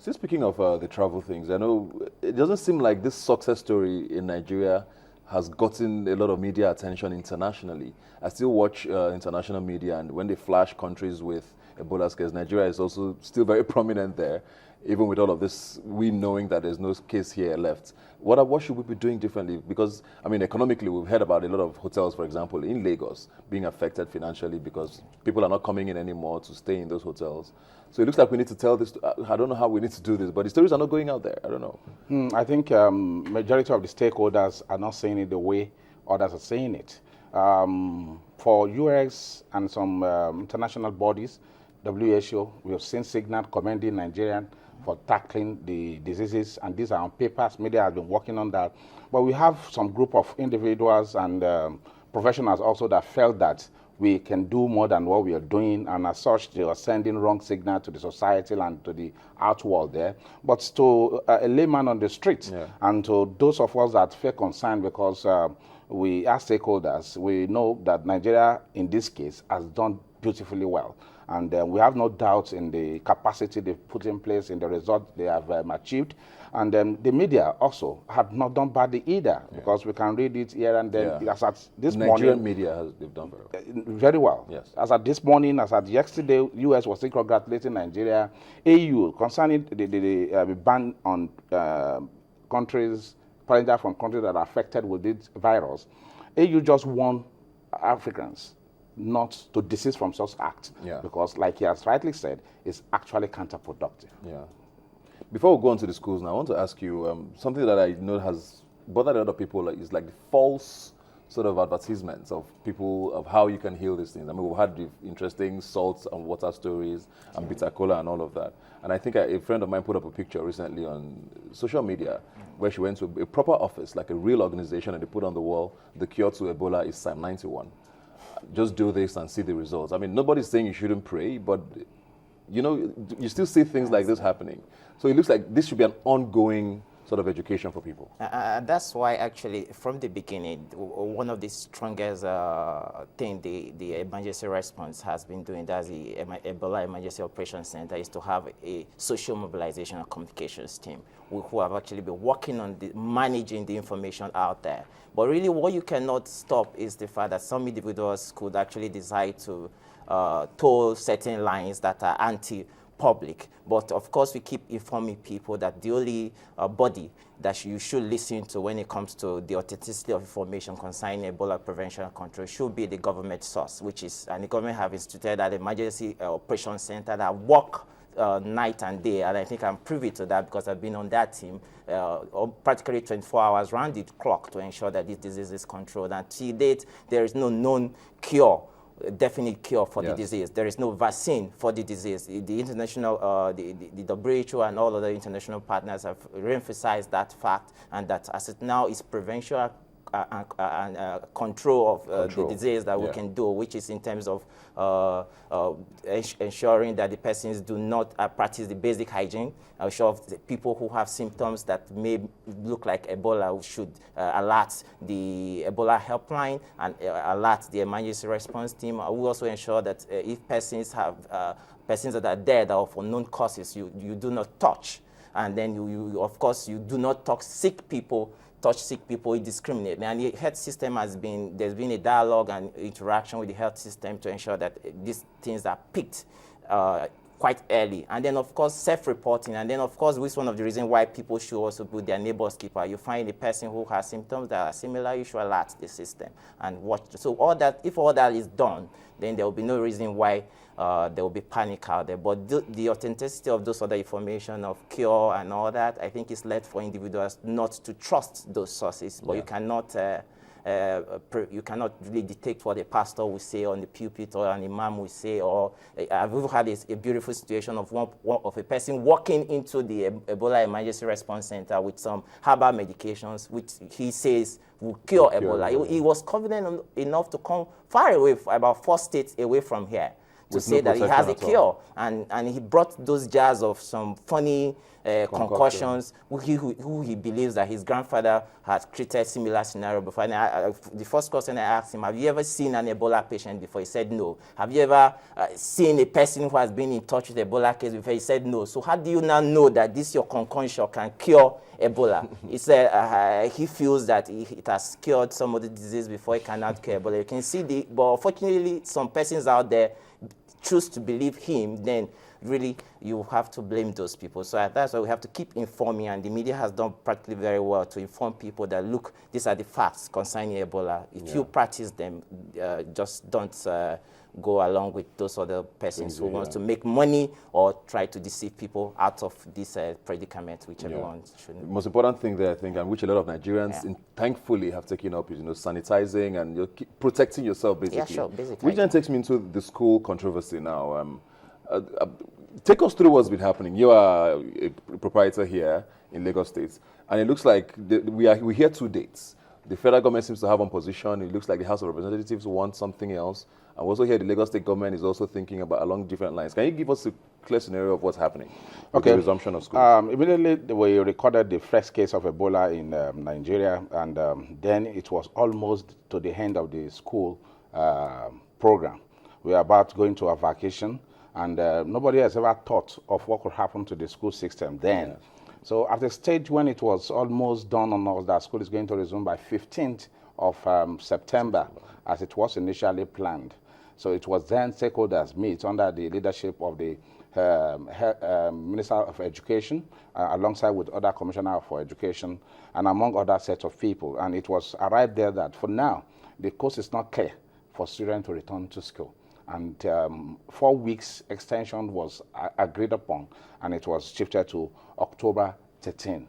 So speaking of the travel things, I know it doesn't seem like this success story in Nigeria has gotten a lot of media attention internationally. I still watch international media, and when they flash countries with Ebola scares, Nigeria is also still very prominent there, even with all of this, we knowing that there's no case here left. What should we be doing differently? Because, I mean, economically, we've heard about a lot of hotels, for example, in Lagos being affected financially because people are not coming in anymore to stay in those hotels. So it looks like we need to tell this. I don't know how we need to do this, but the stories are not going out there. I don't know. I think majority of the stakeholders are not saying it the way others are saying it. For US and some international bodies, WHO, we have seen signal commending Nigerian for tackling the diseases, and these are on papers. Media has been working on that. But we have some group of individuals and professionals also that felt that we can do more than what we are doing, and as such, they are sending wrong signal to the society and to the outworld there. But to a layman on the street, and to those of us that feel concerned because we are stakeholders, we know that Nigeria, in this case, has done beautifully well. And we have no doubt in the capacity they've put in place, in the result they have achieved. And the media also have not done badly either, because we can read it here and there. As at this Nigerian morning, media they've done very well. Very well. Yes. As at this morning, as at yesterday, US was still congratulating Nigeria. AU, concerning the ban on countries, passengers from countries that are affected with this virus, AU just warned Africans not to desist from such acts, because, like he has rightly said, it's actually counterproductive. Yeah. Before we go on to the schools now, I want to ask you something that I know has bothered a lot of people is like the false sort of advertisements of people of how you can heal these things. I mean, we've had the interesting salt and water stories and bitter cola and all of that. And I think a friend of mine put up a picture recently on social media where she went to a proper office, like a real organization, and they put on the wall, the cure to Ebola is Psalm 91. Just do this and see the results. I mean, nobody's saying you shouldn't pray, but you know, you still see things like this happening. So it looks like this should be an ongoing sort of education for people. That's why, actually, from the beginning, one of the strongest thing the emergency response has been doing, that's the Ebola Emergency Operations Center, is to have a social mobilization and communications team who have actually been working on managing the information out there. But really, what you cannot stop is the fact that some individuals could actually decide to toe certain lines that are anti-public. But of course, we keep informing people that the only body that you should listen to when it comes to the authenticity of information concerning Ebola prevention and control should be the government source, which is, and the government have instituted an emergency operations center that work night and day, and I think I'm privy to that because I've been on that team practically 24 hours round the clock to ensure that this disease is controlled. And to date, there is no known cure, definite cure for the disease. There is no vaccine for the disease. The international, the WHO and all other international partners have re-emphasized that fact, and that as it now is prevention and control of the disease that we can do, which is in terms of ensuring that the persons do not practice the basic hygiene. Sure, the people who have symptoms that may look like Ebola should alert the Ebola helpline and alert the emergency response team. We also ensure that if persons have persons that are dead or for known causes, you do not touch. And then you of course, you do not touch sick people indiscriminately. And the health system there's been a dialogue and interaction with the health system to ensure that these things are picked quite early. And then, of course, self-reporting. And then, of course, this is one of the reasons why people should also put their neighbor's keeper. You find a person who has symptoms that are similar, you should alert the system and watch. So all that, if all that is done, then there will be no reason why there will be panic out there. But the authenticity of those other information of cure and all that, I think is left for individuals not to trust those sources. But you cannot really detect what a pastor will say on the pulpit or an imam will say. Or I've even had a beautiful situation of of a person walking into the Ebola Emergency Response Center with some herbal medications, which he says will cure Ebola. He was confident enough to come far away, about 4 states away from here, to say that he has a cure. And he brought those jars of some funny concussions, who he believes that his grandfather had treated similar scenario before. And the first question I asked him, have you ever seen an Ebola patient before? He said no. Have you ever seen a person who has been in touch with Ebola case before? He said no. So how do you now know that this your concussion can cure Ebola? He said he feels that it has cured some of the disease before it cannot cure Ebola. You can see but unfortunately some persons out there choose to believe him, then really you have to blame those people. So that's why we have to keep informing, and the media has done practically very well to inform people that, look, these are the facts concerning Ebola. If you practice them, just don't go along with those other persons who want to make money or try to deceive people out of this predicament, which everyone shouldn't. The most important thing there, I think, and which a lot of Nigerians thankfully have taken up is, sanitizing and protecting yourself, basically. Yeah, sure, basically. Which then takes me into the school controversy now. Take us through what's been happening. You are a proprietor here in Lagos State, and it looks like we hear two dates. The federal government seems to have one position. It looks like the House of Representatives want something else. And we also hear the Lagos State government is also thinking about along different lines. Can you give us a clear scenario of what's happening with the resumption of schools? Immediately, we recorded the first case of Ebola in Nigeria, and then it was almost to the end of the school program. We were about going to a vacation, and nobody has ever thought of what could happen to the school system then. Yes. So at the stage when it was almost done on us that school is going to resume by 15th of September, as it was initially planned. So it was then stakeholders meet under the leadership of the Minister of Education, alongside with other Commissioner for Education, and among other sets of people. And it was arrived there that for now, the course is not clear for students to return to school. And 4 weeks extension was agreed upon, and it was shifted to October 13.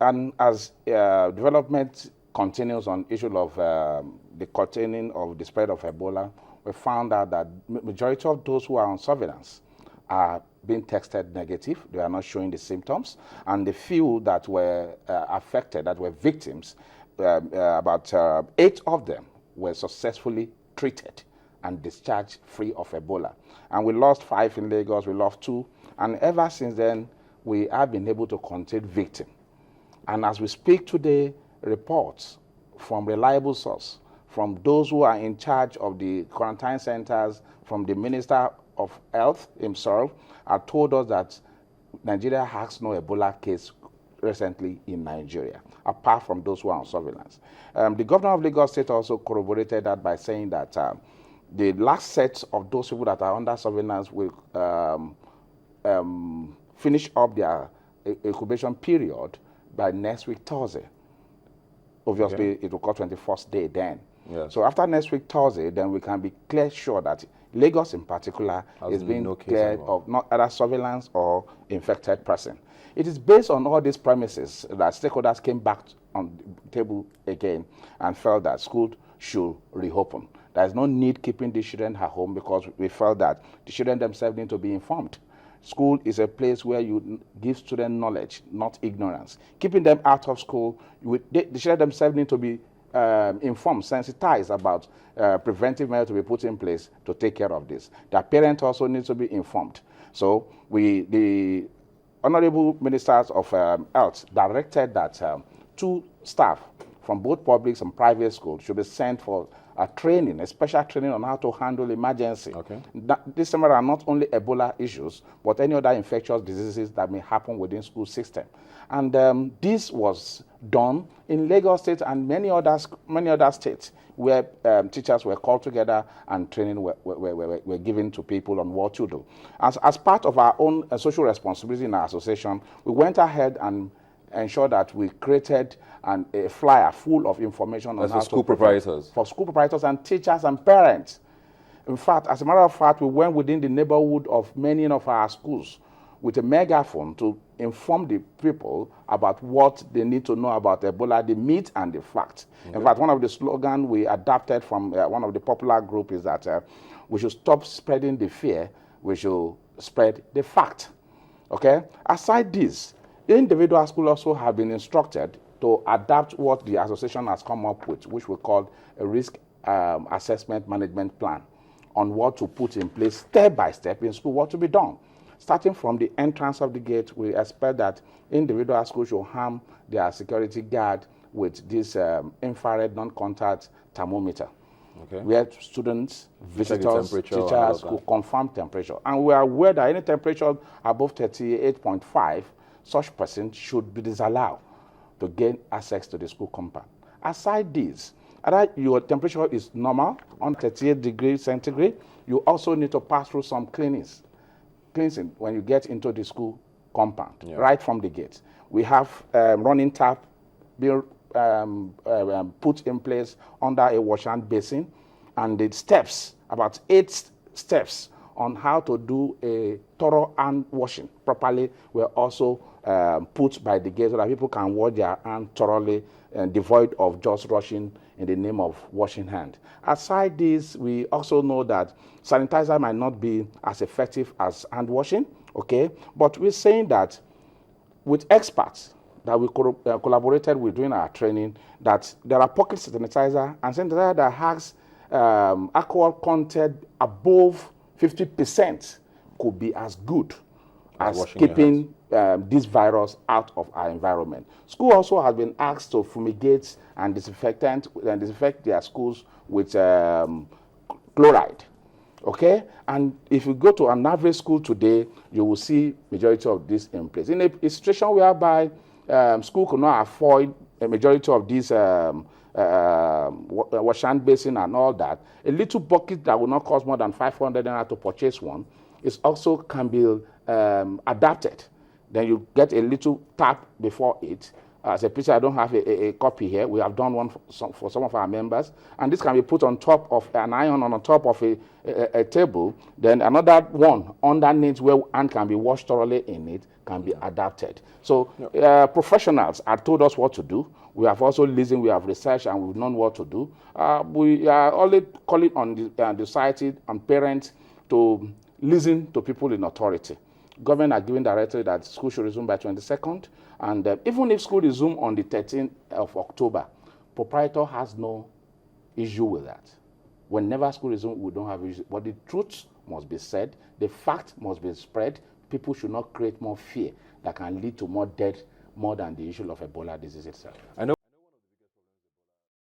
And as development continues on issue of the containing of the spread of Ebola, we found out that majority of those who are on surveillance are being tested negative. They are not showing the symptoms. And the few that were affected, that were victims, about 8 of them were successfully treated and discharged free of Ebola. And we lost 5 in Lagos, we lost 2. And ever since then, we have been able to contain victims. And as we speak today, reports from reliable source, from those who are in charge of the quarantine centers, from the Minister of Health himself, have told us that Nigeria has no Ebola case recently in Nigeria, apart from those who are on surveillance. The governor of Lagos State also corroborated that by saying that the last set of those people that are under surveillance will finish up their incubation period by next week, Thursday. Obviously, it will call 21st day then. Yes. So after next week, Thursday, then we can be clear sure that Lagos in particular is being cleared of not either surveillance or infected person. It is based on all these premises that stakeholders came back on the table again and felt that school should reopen. There is no need keeping the children at home because we felt that the children themselves need to be informed. School is a place where you give students knowledge, not ignorance. Keeping them out of school, the children themselves need to be informed, sensitized about preventive measures to be put in place to take care of this. Their parents also need to be informed. So the Honorable Ministers of Health directed that 2 staff from both public and private schools should be sent for a training, a special training on how to handle emergency. Okay. This summer are not only Ebola issues, but any other infectious diseases that may happen within school system. And this was done in Lagos State and many other states where teachers were called together and training were given to people on what to do. As part of our own social responsibility in our association, we went ahead and ensured that we created a flyer full of information on how for school proprietors. For school proprietors and teachers and parents. In fact, as a matter of fact, we went within the neighborhood of many of our schools with a megaphone to inform the people about what they need to know about Ebola, the myth and the fact. Okay. In fact, one of the slogans we adapted from one of the popular groups is that we should stop spreading the fear, we should spread the fact. Okay? Aside this, individual schools also have been instructed to adapt what the association has come up with, which we call a risk assessment management plan, on what to put in place step by step in school, what to be done. Starting from the entrance of the gate, we expect that individual schools should arm their security guard with this infrared non-contact thermometer, where students, visitors, teachers could confirm temperature. And we are aware that any temperature above 38.5, such person should be disallowed to gain access to the school compound. Aside this, either your temperature is normal on 38 degrees centigrade, you also need to pass through some cleansing when you get into the school compound, right from the gate. We have running tap being put in place under a wash hand basin, and the steps, about 8 steps on how to do a thorough hand washing properly, were also put by the gate so that people can wash their hand thoroughly and devoid of just rushing in the name of washing hand. Aside this, we also know that sanitizer might not be as effective as hand washing, okay? But we're saying that with experts that we collaborated with during our training, that there are pocket sanitizer and sanitizer that has alcohol content above 50% could be as good as keeping this virus out of our environment. School also has been asked to fumigate and disinfect their schools with chloride. Okay, and if you go to an average school today, you will see majority of this in place. In a situation whereby school could not afford a majority of these wash hand basin and all that, a little bucket that will not cost more than 500 naira to purchase one is also can be adapted. Then you get a little tap before it. As a picture, I don't have a copy here. We have done one for some of our members. And this can be put on top of an iron on top of a table. Then another one underneath where hand can be washed thoroughly in it can be adapted. So professionals have told us what to do. We have also listened, we have researched, and we've known what to do. We are only calling on the society and parents to listen to people in authority. Government are giving directive that school should resume by 22nd. And even if school resume on the 13th of October, proprietor has no issue with that. Whenever school resume, we don't have issue. But the truth must be said, the fact must be spread. People should not create more fear that can lead to more death more than the issue of Ebola disease itself. I know